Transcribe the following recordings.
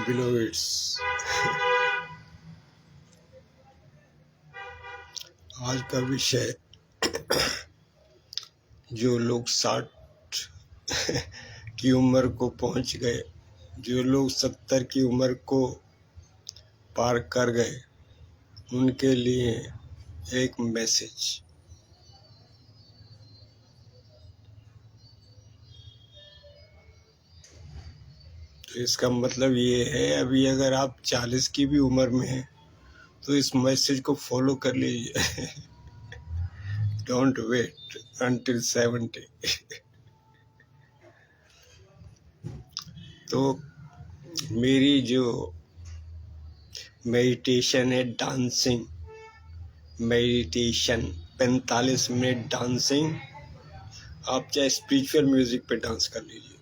beloveds, आज का विषय जो लोग 60 की उम्र को पहुंच गए, जो लोग 70 की उम्र को पार कर गए, उनके लिए एक मैसेज। तो इसका मतलब ये है, अभी अगर आप 40 की भी उम्र में हैं तो इस मैसेज को फॉलो कर लीजिए। Don't wait until 70। तो मेरी जो मेडिटेशन है, डांसिंग मेडिटेशन, 45 मिनट डांसिंग। आप चाहे स्पिरिचुअल म्यूजिक पे डांस कर लीजिए,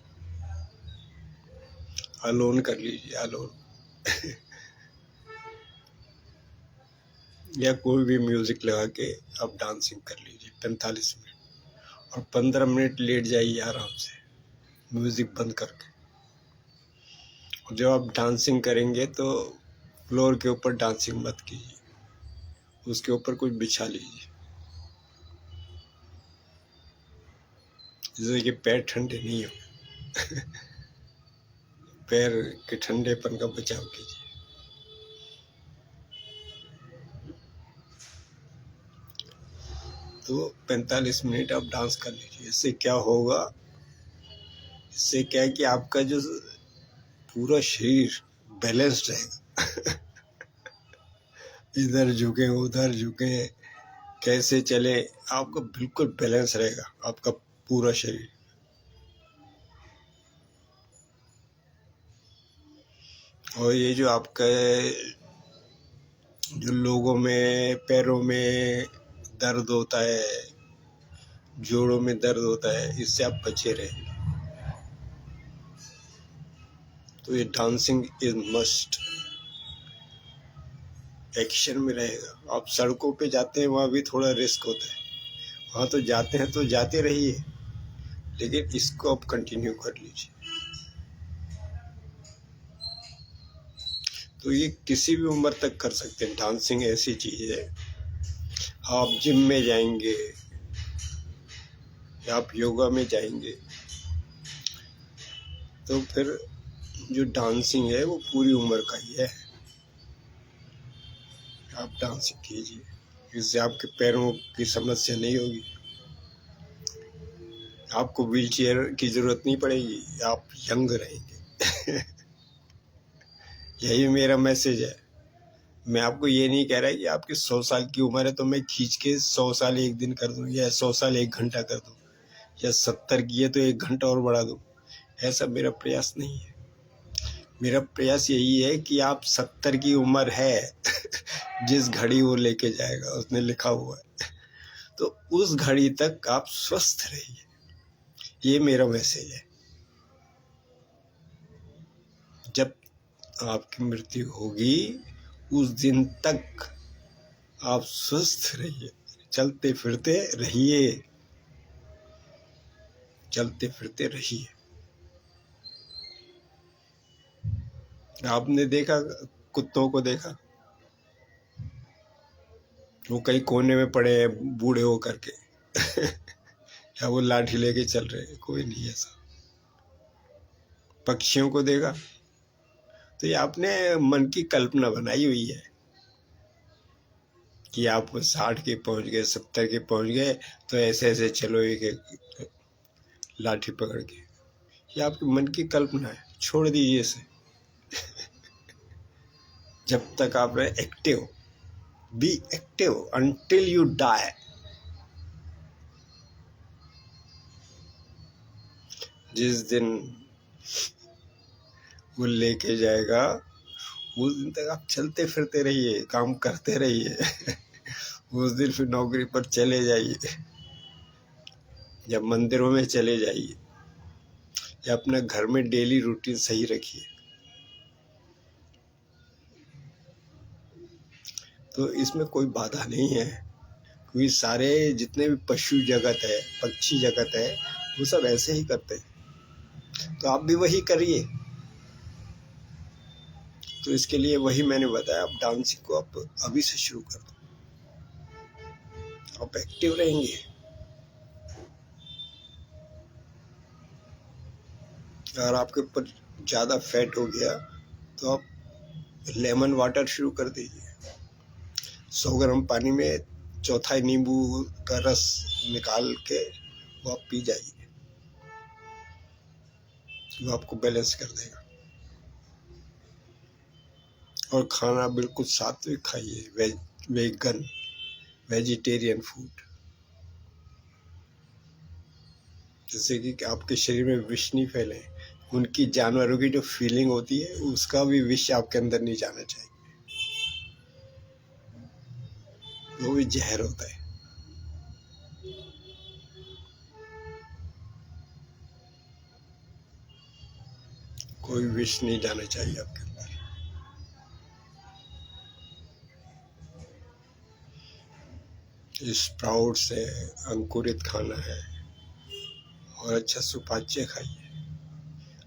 अलोन कर लीजिए, अलोन या कोई भी म्यूजिक लगा के आप डांसिंग कर लीजिए 45 मिनट, और 15 मिनट लेट जाइए आराम से म्यूजिक बंद करके। और जब आप डांसिंग करेंगे तो फ्लोर के ऊपर डांसिंग मत कीजिए, उसके ऊपर कुछ बिछा लीजिए, जिससे कि पैर ठंडे नहीं हो। पैर के ठंडेपन का बचाव कीजिए। तो 45 मिनट आप डांस कर लीजिए। इससे क्या होगा, इससे क्या है कि आपका जो पूरा शरीर बैलेंस्ड रहेगा। इधर झुके उधर झुके, कैसे चले, आपका बिल्कुल बैलेंस रहेगा आपका पूरा शरीर। और ये जो आपका जो लोगों में पैरों में दर्द होता है, जोड़ों में दर्द होता है, इससे आप बचे रहेंगे। तो ये डांसिंग इज मस्ट, एक्शन में रहेगा। आप सड़कों पे जाते हैं, वहाँ भी थोड़ा रिस्क होता है, वहाँ तो जाते हैं तो जाते रहिए, लेकिन इसको आप कंटिन्यू कर लीजिए। तो ये किसी भी उम्र तक कर सकते हैं। डांसिंग ऐसी चीज़ है, आप जिम में जाएंगे या आप योगा में जाएंगे तो फिर जो डांसिंग है वो पूरी उम्र का ही है। आप डांसिंग कीजिए, इससे आपके पैरों की समस्या नहीं होगी, आपको व्हील चेयर की ज़रूरत नहीं पड़ेगी, आप यंग रहेंगे। यही मेरा मैसेज है। मैं आपको ये नहीं कह रहा कि आपकी 100 साल की उम्र है तो मैं खींच के 100 साल एक दिन कर दूं, या 100 साल 1 घंटा कर दूं, या 70 की है तो 1 घंटा और बढ़ा दूं। ऐसा मेरा प्रयास नहीं है। मेरा प्रयास यही है कि आप 70 की उम्र है, जिस घड़ी वो लेके जाएगा उसने लिखा हुआ है, तो उस घड़ी तक आप स्वस्थ रहिए। ये मेरा मैसेज है। जब आपकी मृत्यु होगी उस दिन तक आप स्वस्थ रहिए, चलते फिरते रहिए, चलते फिरते रहिए। आपने देखा, कुत्तों को देखा, वो कहीं कोने में पड़े हैं बूढ़े हो करके, या वो लाठी लेके चल रहे हैं, कोई नहीं ऐसा। पक्षियों को देखा, तो ये आपने मन की कल्पना बनाई हुई है कि आप 60 के पहुंच गए, 70 के पहुंच गए तो ऐसे ऐसे चलो एक लाठी पकड़ के। ये आपके मन की कल्पना है, छोड़ दीजिए इसे। जब तक आप रहे active, be active until you die. जिस दिन वो लेके जाएगा उस दिन तक आप चलते फिरते रहिए, काम करते रहिए। उस दिन फिर नौकरी पर चले जाइए, या मंदिरों में चले जाइए, या अपने घर में डेली रूटीन सही रखिए। तो इसमें कोई बाधा नहीं है, क्योंकि सारे जितने भी पशु जगत है, पक्षी जगत है, वो सब ऐसे ही करते हैं। तो आप भी वही करिए। तो इसके लिए वही मैंने बताया, आप डांसिंग को आप अभी से शुरू कर दो, आप एक्टिव रहेंगे। अगर आपके ऊपर ज़्यादा फैट हो गया तो आप लेमन वाटर शुरू कर दीजिए। 100 ग्राम पानी में चौथाई नींबू का रस निकाल के वो आप पी जाइए, वो आपको बैलेंस कर देगा। और खाना बिल्कुल सात्विक खाइए, वेगन वेजिटेरियन फूड, जिससे कि आपके शरीर में विष नहीं फैले। उनकी जानवरों की जो फीलिंग होती है उसका भी विष आपके अंदर नहीं जाना चाहिए, वो भी जहर होता है। कोई विष नहीं जाना चाहिए आपके अंदर। स्प्राउट्स है, अंकुरित खाना है, और अच्छा सुपाच्य खाइए।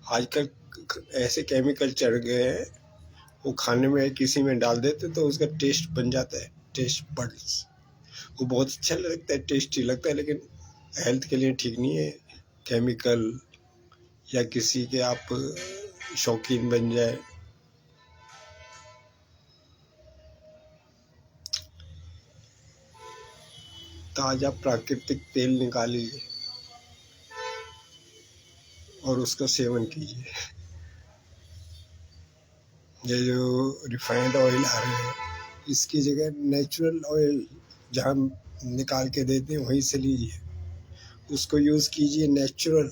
आजकल ऐसे केमिकल चढ़ गए हैं, वो खाने में किसी में डाल देते तो उसका टेस्ट बन जाता है, टेस्ट बड्स, वो बहुत अच्छा लगता है, टेस्टी लगता है, लेकिन हेल्थ के लिए ठीक नहीं है। केमिकल या किसी के आप शौकीन बन जाए। ताज़ा प्राकृतिक तेल निकालिए और उसका सेवन कीजिए। ये जो रिफाइंड ऑयल आ रहे हैं, इसकी जगह नेचुरल ऑयल जहाँ निकाल के देते हैं वहीं से लीजिए, उसको यूज़ कीजिए नेचुरल।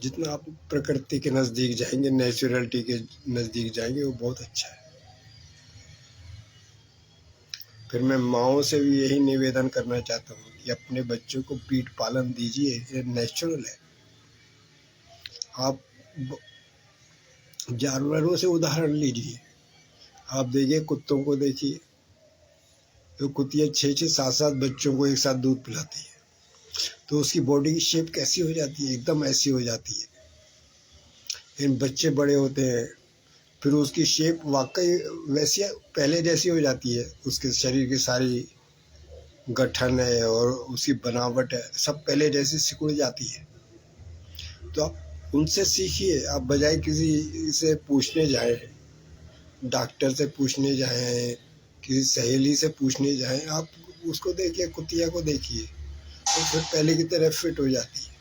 जितना आप प्रकृति के नज़दीक जाएंगे, नेचुरलिटी के नज़दीक जाएंगे, वो बहुत अच्छा है। फिर मैं माँओं से भी यही निवेदन करना चाहता हूँ कि अपने बच्चों को पीठ पालन दीजिए, ये नेचुरल है। आप जानवरों से उदाहरण लीजिए, आप देखिए कुत्तों को देखिए, तो कुतिया 6-6, 7-7 बच्चों को एक साथ दूध पिलाती है, तो उसकी बॉडी की शेप कैसी हो जाती है, एकदम ऐसी हो जाती है। इन बच्चे बड़े होते हैं, फिर उसकी शेप वाकई वैसी पहले जैसी हो जाती है, उसके शरीर की सारी गठन है और उसकी बनावट है, सब पहले जैसी सिकुड़ जाती है। तो आप उनसे सीखिए, आप बजाय किसी से पूछने जाएं, डॉक्टर से पूछने जाएं, किसी सहेली से पूछने जाएं, आप उसको देखिए, कुतिया को देखिए, तो फिर पहले की तरह फिट हो जाती है।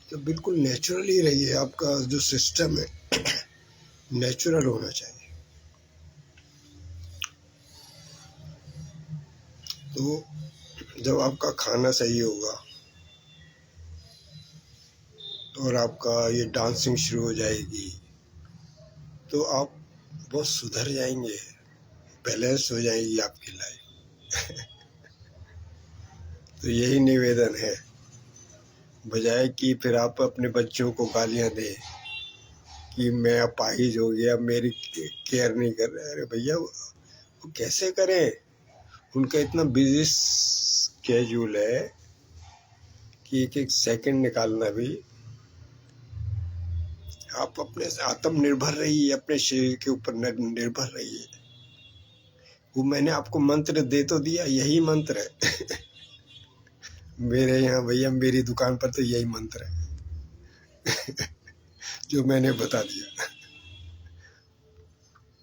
तो बिल्कुल नेचुरल ही रहिए, आपका जो सिस्टम है नेचुरल होना चाहिए। तो जब आपका खाना सही होगा और आपका ये डांसिंग शुरू हो जाएगी, तो आप बहुत सुधर जाएंगे, बैलेंस हो जाएगी आपकी लाइफ। तो यही निवेदन है, बजाय कि फिर आप अपने बच्चों को गालियां दें कि मैं अपाहिज हो गया, मेरी केयर नहीं कर रहे। अरे भैया, वो कैसे करें, उनका इतना बिजी स्केड्यूल है कि एक एक सेकंड निकालना भी। आप अपने आत्मनिर्भर रहिए, अपने शरीर के ऊपर निर्भर रहिए। वो मैंने आपको मंत्र दे तो दिया, यही मंत्र है। मेरे यहाँ भैया, मेरी दुकान पर तो यही मंत्र है जो मैंने बता दिया।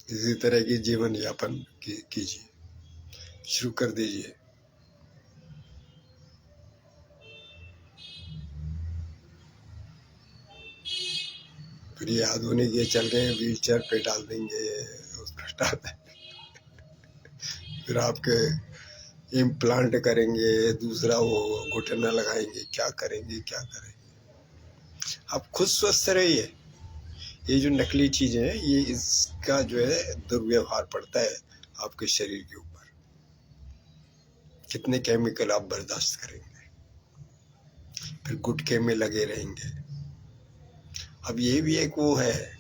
इसी तरह की जीवन यापन कीजिए, शुरू कर दीजिए। फिर ये आधुनिक ये चल रहे हैं, व्हील चेयर पे डाल देंगे, उस पर डाल देंगे, फिर आपके इम्प्लांट करेंगे, दूसरा वो घुटना लगाएंगे, क्या करेंगे क्या करेंगे। आप खुद स्वस्थ रहिए। ये जो नकली चीजें हैं, ये इसका जो है दुर्व्यवहार पड़ता है आपके शरीर के ऊपर। कितने केमिकल आप बर्दाश्त करेंगे, फिर गुटखे में लगे रहेंगे। अब ये भी एक वो है,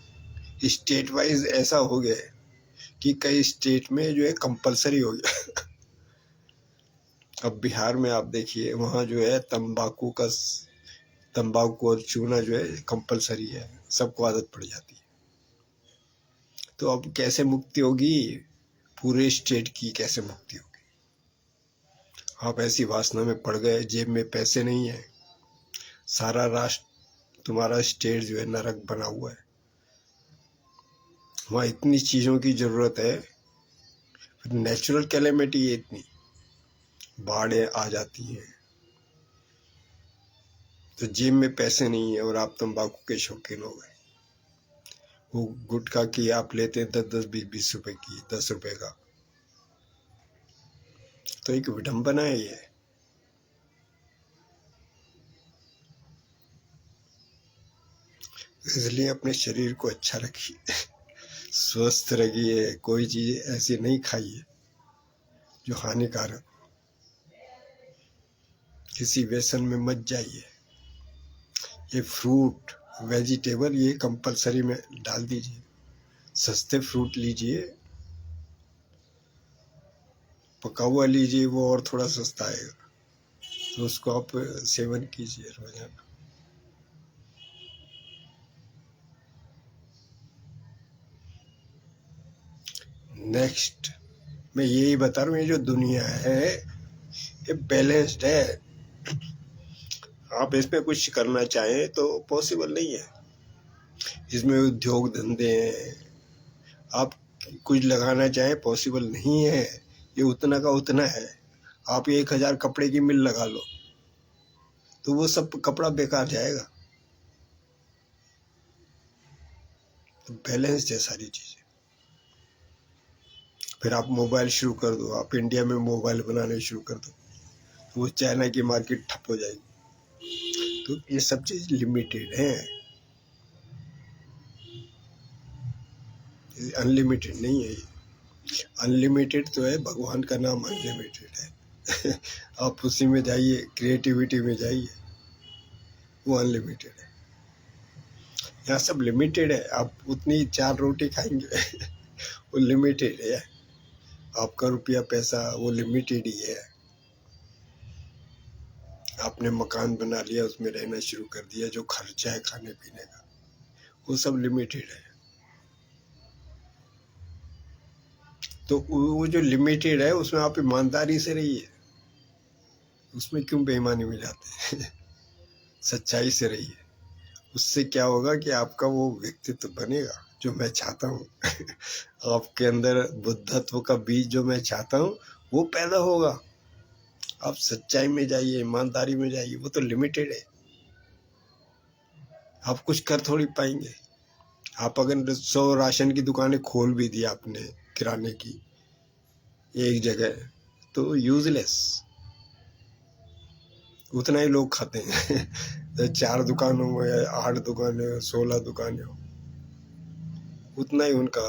स्टेट वाइज ऐसा हो गया कि कई स्टेट में जो है कंपलसरी हो गया। अब बिहार में आप देखिए, वहाँ जो है तंबाकू का तंबाकू और चूना जो है कंपलसरी है, सबको आदत पड़ जाती है। तो अब कैसे मुक्ति होगी? पूरे स्टेट की कैसे मुक्ति होगी? आप ऐसी वासना में पड़ गए, जेब में पैसे नहीं है, सारा राष्ट्र तुम्हारा स्टेट जो है नरक बना हुआ है, वहाँ इतनी चीज़ों की ज़रूरत है, फिर नेचुरल कैलेमिटी है, इतनी बाढ़ें आ जाती हैं, तो जेब में पैसे नहीं है और आप तंबाकू के शौकीन हो गए। वो गुटखा की आप लेते हैं 10-10 20-20 रुपए की, 10 रुपए का, तो एक विडंबना है ये। इसलिए अपने शरीर को अच्छा रखिए, स्वस्थ रखिए, कोई चीज ऐसी नहीं खाइए जो हानिकारक, किसी व्यसन में मत जाइए। ये फ्रूट वेजिटेबल ये कंपलसरी में डाल दीजिए, सस्ते फ्रूट लीजिए, पका हुआ लीजिए, वो और थोड़ा सस्ता आएगा, तो उसको आप सेवन कीजिए रोजाना। नेक्स्ट मैं यही बता रहा हूँ, ये जो दुनिया है ये बैलेंस्ड है, आप इसमें कुछ करना चाहें तो पॉसिबल नहीं है। इसमें उद्योग धंधे हैं, आप कुछ लगाना चाहें पॉसिबल नहीं है, ये उतना का उतना है। आप 1000 कपड़े की मिल लगा लो तो वो सब कपड़ा बेकार जाएगा। तो बैलेंस है सारी चीजें। फिर आप मोबाइल शुरू कर दो, आप इंडिया में मोबाइल बनाने शुरू कर दो तो वो चाइना की मार्केट ठप हो जाएगी। तो ये सब चीज लिमिटेड है, अनलिमिटेड नहीं है। अनलिमिटेड तो है, भगवान का नाम अनलिमिटेड है। आप उसी में जाइए, क्रिएटिविटी में जाइए, वो अनलिमिटेड है। यहाँ सब लिमिटेड है, आप उतनी 4 रोटी खाएंगे वो लिमिटेड है। आपका रुपया पैसा वो लिमिटेड ही है। आपने मकान बना लिया, उसमें रहना शुरू कर दिया, जो खर्चा है खाने पीने का वो सब लिमिटेड है। तो वो जो लिमिटेड है उसमें आप ईमानदारी से रहिए, उसमें क्यों बेईमानी में जाते हैं? सच्चाई से रहिए, उससे क्या होगा कि आपका वो व्यक्तित्व बनेगा जो मैं चाहता हूँ। आपके अंदर बुद्धत्व का बीज जो मैं चाहता हूँ वो पैदा होगा। आप सच्चाई में जाइए, ईमानदारी में जाइए, वो तो लिमिटेड है, आप कुछ कर थोड़ी पाएंगे। आप अगर 100 राशन की दुकानें खोल भी दी आपने किराने की एक जगह, तो यूजलेस, उतना ही लोग खाते हैं। तो 4 दुकानों में 8 दुकानें 16 दुकानें हो, उतना ही उनका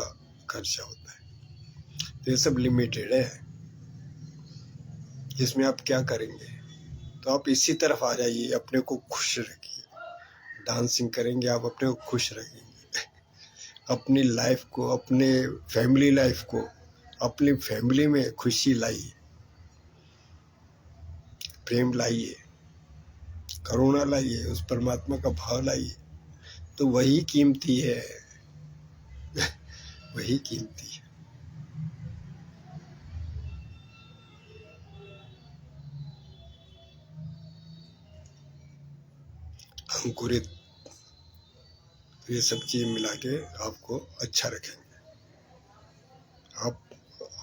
खर्चा होता है। तो ये सब लिमिटेड है, इसमें आप क्या करेंगे? तो आप इसी तरफ आ जाइए, अपने को खुश रखिए, डांसिंग करेंगे आप अपने को खुश रखेंगे। अपनी लाइफ को, अपने फैमिली लाइफ को, अपनी फैमिली में खुशी लाइए, प्रेम लाइए, करुणा लाइए, उस परमात्मा का भाव लाइए, तो वही कीमती है। वही कीमती है। अंकुरित, ये सब चीज मिला के आपको अच्छा रखेंगे। आप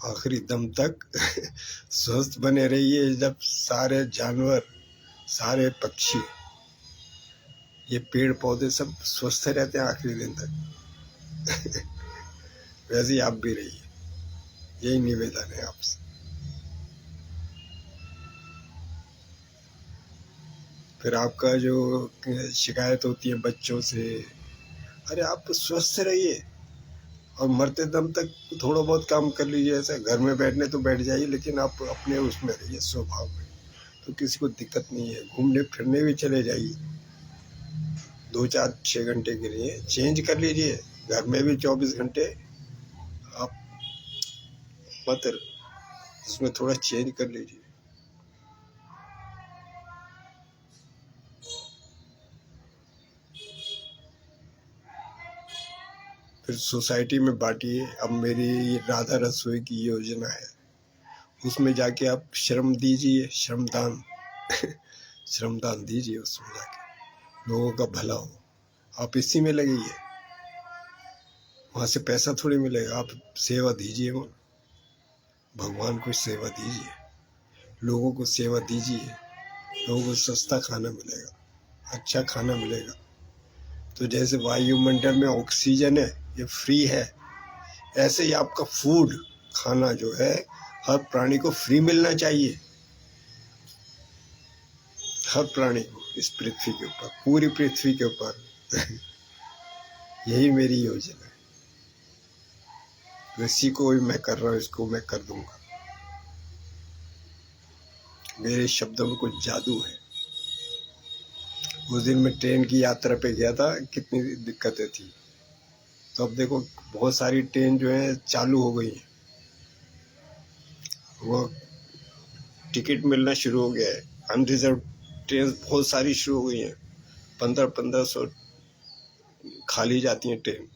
आखिरी दम तक स्वस्थ बने रहिए। जब सारे जानवर, सारे पक्षी, ये पेड़ पौधे सब स्वस्थ रहते हैं आखिरी दिन तक, वैसे ही आप भी रहिए, यही निवेदन है आपसे। फिर आपका जो शिकायत होती है बच्चों से, अरे आप स्वस्थ रहिए और मरते दम तक थोड़ा बहुत काम कर लीजिए। ऐसा घर में बैठने तो बैठ जाइए, लेकिन आप अपने उसमें रहिए, स्वभाव में, तो किसी को दिक्कत नहीं है। घूमने फिरने भी चले जाइए 2-4-6 घंटे के लिए, चेंज कर लीजिए। घर में भी 24 घंटे आप मत, उसमें थोड़ा चेंज कर लीजिए। फिर सोसाइटी में बांटिए। अब मेरी ये राधा रसोई की योजना है, उसमें जाके आप श्रम दीजिए, श्रमदान श्रमदान दीजिए, उसमें जाके लोगों का भला हो। आप इसी में लगेंगे, वहाँ से पैसा थोड़ी मिलेगा। आप सेवा दीजिए, भगवान को सेवा दीजिए, लोगों को सेवा दीजिए, लोगों को सस्ता खाना मिलेगा, अच्छा खाना मिलेगा। तो जैसे वायुमंडल में ऑक्सीजन है, ये फ्री है, ऐसे ही आपका फूड खाना जो है हर प्राणी को फ्री मिलना चाहिए। हर प्राणी को इस पृथ्वी के ऊपर, पूरी पृथ्वी के ऊपर यही मेरी योजना है। तो इसी को भी मैं कर रहा हूँ, इसको मैं कर दूंगा। मेरे शब्दों में कुछ जादू है। उस दिन मैं ट्रेन की यात्रा पे गया था, कितनी दिक्कतें थी। तो अब देखो बहुत सारी ट्रेन जो है चालू हो गई हैं, वो टिकट मिलना शुरू हो गया है। अनरिजर्व ट्रेन बहुत सारी शुरू हो गई हैं। 1500 खाली जाती हैं ट्रेन,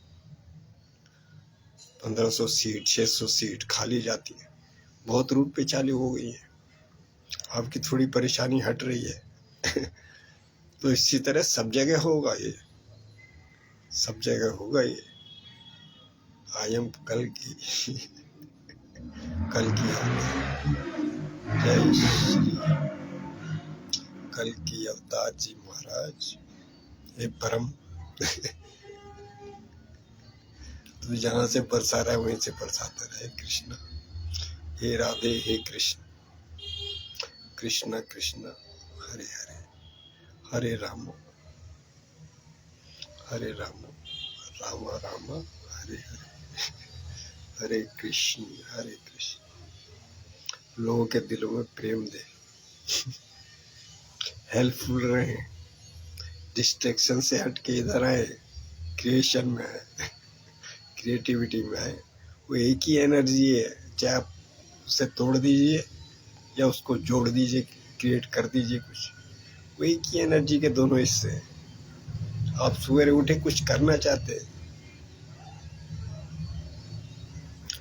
1500 सीट, 600 सीट खाली जाती हैं। बहुत रूट पे चालू हो गई है। आपकी थोड़ी परेशानी हट रही है तो इसी तरह सब जगह होगा, ये सब जगह होगा ये। आई एम कल की कल की जय श्री कल की अवतार जी महाराज, हे परम तू जहाँ से बरसा रहा है वहीं से बरसाता रहे कृष्णा। हे राधे, हे कृष्ण, कृष्णा कृष्णा हरे हरे, हरे राम राम राम हरे हरे, हरे कृष्ण हरे कृष्ण। लोगों के दिलों में प्रेम दे, हेल्पफुल रहे, डिस्ट्रैक्शन से हट के इधर आए, क्रिएशन में आए, क्रिएटिविटी में आए। वो एक ही एनर्जी है, चाहे आप उसे तोड़ दीजिए या उसको जोड़ दीजिए, क्रिएट कर दीजिए कुछ। वो एक ही एनर्जी के दोनों हिस्से हैं। आप सवेरे उठे कुछ करना चाहते हैं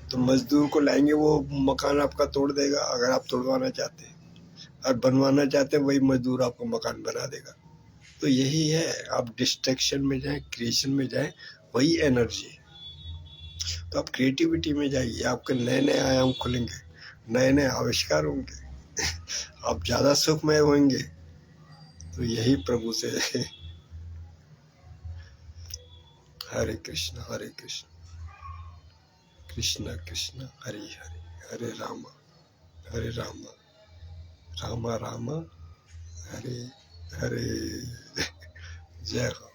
तो मजदूर को लाएंगे, वो मकान आपका तोड़ देगा अगर आप तोड़वाना चाहते हैं, और बनवाना चाहते हैं वही मजदूर आपको मकान बना देगा। तो यही है, आप डिस्ट्रैक्शन में जाएं, क्रिएशन में जाएं, वही एनर्जी है। तो आप क्रिएटिविटी में जाइए, आपके नए नए आयाम खुलेंगे, नए नए आविष्कार होंगे आप ज़्यादा सुखमय होंगे। तो यही प्रभु से हरे कृष्ण कृष्ण कृष्ण हरे हरे, हरे राम राम राम हरे हरे जय हो।